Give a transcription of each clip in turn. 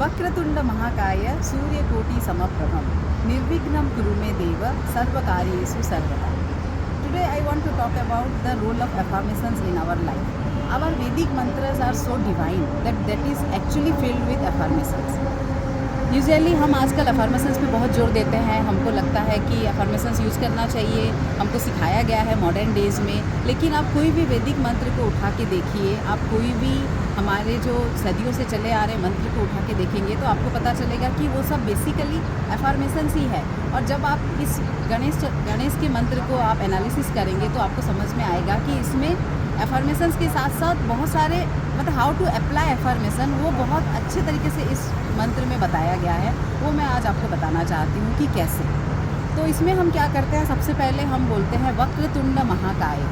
वक्रतुंड महाकाय सूर्यकोटि समप्रभम निर्विघ्नं कुरु मे देव सर्वकार्येषु सर्वदा. Today I want to talk about the role of affirmations in our life. Our Vedic mantras are so divine that is actually filled with affirmations. Usually हम आजकल affirmations पे बहुत जोर देते हैं. हमको लगता है कि अफर्मेशंस यूज़ करना चाहिए, हमको सिखाया गया है मॉडर्न डेज़ में. लेकिन आप कोई भी वैदिक मंत्र को उठा के देखिए, आप कोई भी हमारे जो सदियों से चले आ रहे मंत्र को उठा के देखेंगे तो आपको पता चलेगा कि वो सब बेसिकली अफर्मेशंस ही है. और जब आप इस गणेश के मंत्र को आप एनालिसिस करेंगे तो आपको समझ में आएगा कि इसमें अफर्मेशंस के साथ साथ बहुत सारे हाउ टू अप्लाई अफर्मेशन वो बहुत अच्छे तरीके से इस मंत्र में बताया गया है. वो मैं आज आपको बताना चाहती हूँ कि कैसे. तो इसमें हम क्या करते हैं, सबसे पहले हम बोलते हैं वक्रतुंड महाकाय.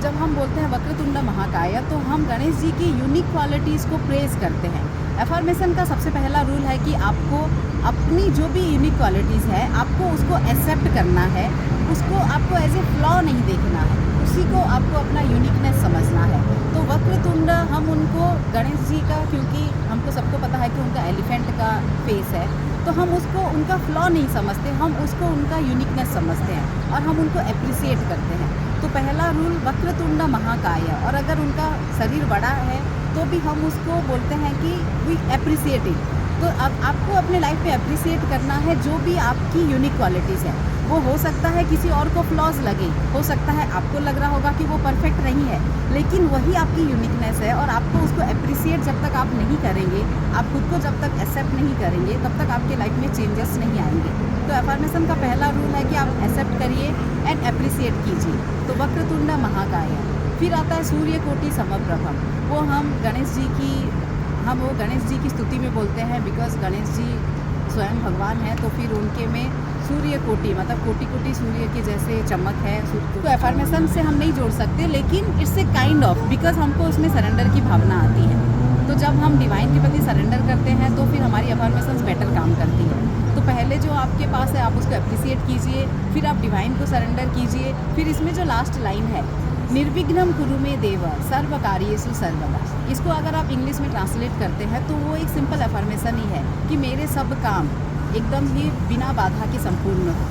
जब हम बोलते हैं वक्रतुंड महाकाय तो हम गणेश जी की यूनिक क्वालिटीज़ को प्रेज़ करते हैं. अफर्मेशन का सबसे पहला रूल है कि आपको अपनी जो भी यूनिक क्वालिटीज़ है आपको उसको एक्सेप्ट करना है. उसको आपको एज ए फ्लॉ नहीं देखना है, उसी को आपको अपना यूनिकनेस समझना है. तो वक्रतुंड हम उनको गणेश जी का, क्योंकि हमको सबको पता है कि उनका एलिफेंट का फेस है, तो हम उसको उनका फ्लॉ नहीं समझते, हम उसको उनका यूनिकनेस समझते हैं और हम उनको अप्रिसिएट करते हैं. तो पहला रूल वक्रतुंड महाकाय. और अगर उनका शरीर बड़ा है तो भी हम उसको बोलते हैं कि वी अप्रिसिएट इट. तो अब आपको अपने लाइफ में अप्रिसिएट करना है जो भी आपकी यूनिक क्वालिटीज़ है. वो हो सकता है किसी और को फ्लॉज लगे, हो सकता है आपको लग रहा होगा कि वो परफेक्ट नहीं है, लेकिन वही आपकी यूनिकनेस है. और आपको उसको अप्रिसिएट जब तक आप नहीं करेंगे, आप खुद को जब तक एक्सेप्ट नहीं करेंगे, तब तक आपके लाइफ में चेंजेस नहीं आएंगे. तो अफर्मेशन का पहला रूल है कि आप एक्सेप्ट करिए एंड अप्रिसिएट कीजिए. तो वक्रतुंड महाकाय. फिर आता है सूर्यकोटि समप्रभम. वो गणेश जी की स्तुति में बोलते हैं, बिकॉज गणेश जी स्वयं भगवान है. तो फिर उनके में सूर्य कोटि कोटि कोटि सूर्य के जैसे चमक है. तो अफर्मेशन से हम नहीं जोड़ सकते, लेकिन it's a kind of, because हमको उसमें सरेंडर की भावना आती है. तो जब हम डिवाइन के प्रति सरेंडर करते हैं तो फिर हमारी अफर्मेशंस बेटर काम करती है. तो पहले जो आपके पास है आप उसको अप्रिसिएट कीजिए, फिर आप डिवाइन को सरेंडर कीजिए. फिर इसमें जो लास्ट लाइन है, निर्विघ्नं कुरु मे देव सर्वकार्येषु सर्वदा. इसको अगर आप इंग्लिश में ट्रांसलेट करते हैं तो वो एक सिंपल अफर्मेशन ही है कि मेरे सब काम एकदम ही बिना बाधा के संपूर्ण हो.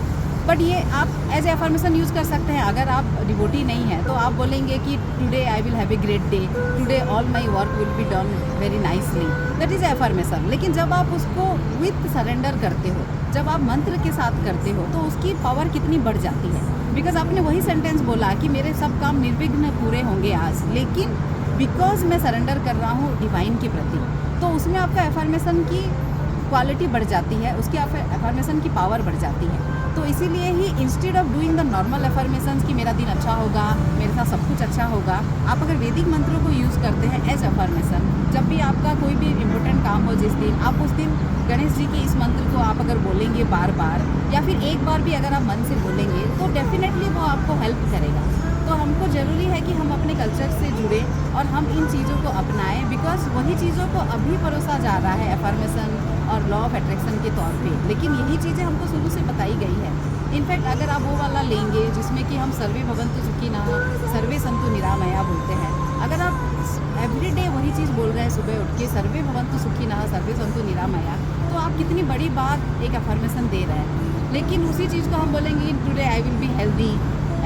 बट ये आप एज ए अफर्मेशन यूज़ कर सकते हैं. अगर आप डिवोटी नहीं हैं तो आप बोलेंगे कि today I will have a great day, today all my work will be done very nicely. That is a affirmation. लेकिन जब आप उसको विथ सरेंडर करते हो, जब आप मंत्र के साथ करते हो, तो उसकी पावर कितनी बढ़ जाती है. बिकॉज आपने वही सेंटेंस बोला कि मेरे सब काम निर्विघ्न पूरे होंगे आज, लेकिन बिकॉज मैं सरेंडर कर रहा हूँ डिवाइन के प्रति, तो उसमें आपका अफर्मेशन की क्वालिटी बढ़ जाती है, उसकी अफर्मेशन की पावर बढ़ जाती है. तो इसीलिए ही instead of doing the normal affirmations कि मेरा दिन अच्छा होगा, मेरे साथ सब कुछ अच्छा होगा, आप अगर वैदिक मंत्रों को यूज़ करते हैं एज अफर्मेशन, जब भी आपका कोई भी इम्पोर्टेंट काम हो जिस दिन, आप उस दिन गणेश जी के इस मंत्र को आप अगर बोलेंगे बार बार, या फिर एक बार भी अगर आप मन से बोलेंगे, तो डेफिनेटली वो आपको हेल्प करेगा. तो हमको ज़रूरी है कि हम अपने कल्चर से जुड़े और हम इन चीज़ों को अपनाएं, बिकॉज वही चीज़ों को अभी परोसा जा रहा है अफर्मेशन और लॉ ऑफ अट्रैक्शन के तौर पे. लेकिन यही चीज़ें हमको शुरू से बताई गई है. इनफैक्ट अगर आप वो वाला लेंगे जिसमें कि हम सर्वे भवन्तु सुखिनः सर्वे सन्तु निरामया बोलते हैं, अगर आप एवरीडे वही चीज़ बोल रहे हैं सुबह उठ के, सर्वे भवन्तु सुखिनः सर्वे सन्तु निरामया, तो आप कितनी बड़ी बात एक अफर्मेशन दे रहे हैं. लेकिन उसी चीज़ को हम बोलेंगे today I will be healthy,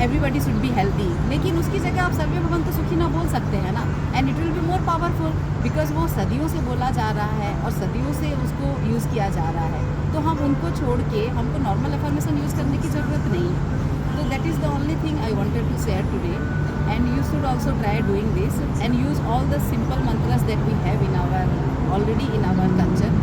everybody should be healthy, लेकिन उसकी जगह आप सर्वे भवन्तु सुखिनः बोल सकते हैं ना, and it will be more powerful, because वो सदियों से बोला जा रहा है और सदियों से उसको यूज़ किया जा रहा है. तो हम उनको छोड़ के हमको नॉर्मल अफर्मेशन यूज़ करने की ज़रूरत नहीं है. तो that is the only thing I wanted to share today, and you should also try doing this and use all the simple mantras that we have in our already in our culture.